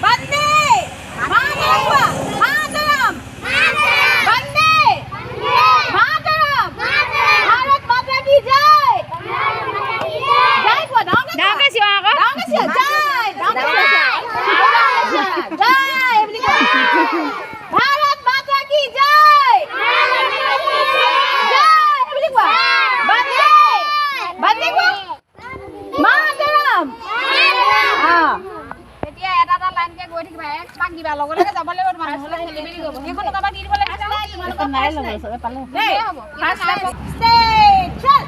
वंदे मातरम मातरम वंदे मातरम भारत माता की जय जय को दांग का सिवा जय भारत माता की जय वंदे मातरम এতিয়া এটা এটা লাইনকে গৈ থাকিবা এক পাক দিবা লগে লগে যাব লাগিব মানুহ হলে খেলি মেলি কৰিব সেইখন কাবা দি দিব লাগিব তোমালোকৰ নাই লগে সবে পালে হ'ব ফাৰ্স্ট লেফট স্টেট চল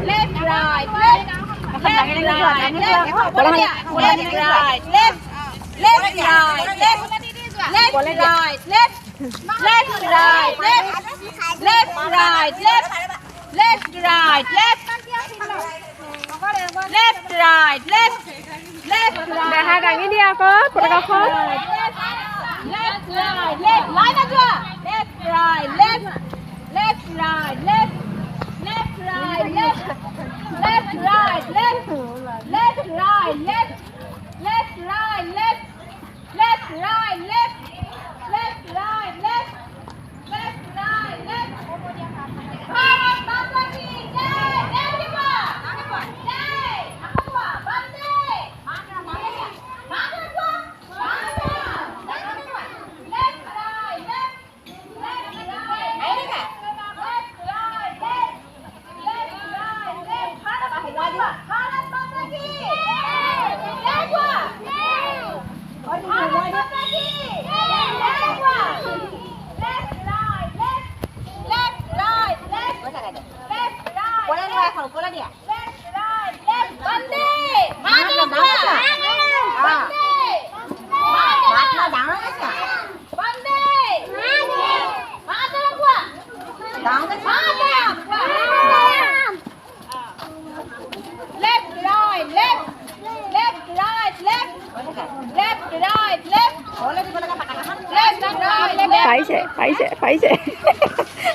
left right left right left left right left right left left right left right left right left right left Dah lagi dia apa? Protokol. left right left line aja left right left right left right left right left right left right left right left right left right left Bharat माता की जय जय जय वंदे मातरम left right left right Bharat माता की जय और भारत माता की Phải sẽ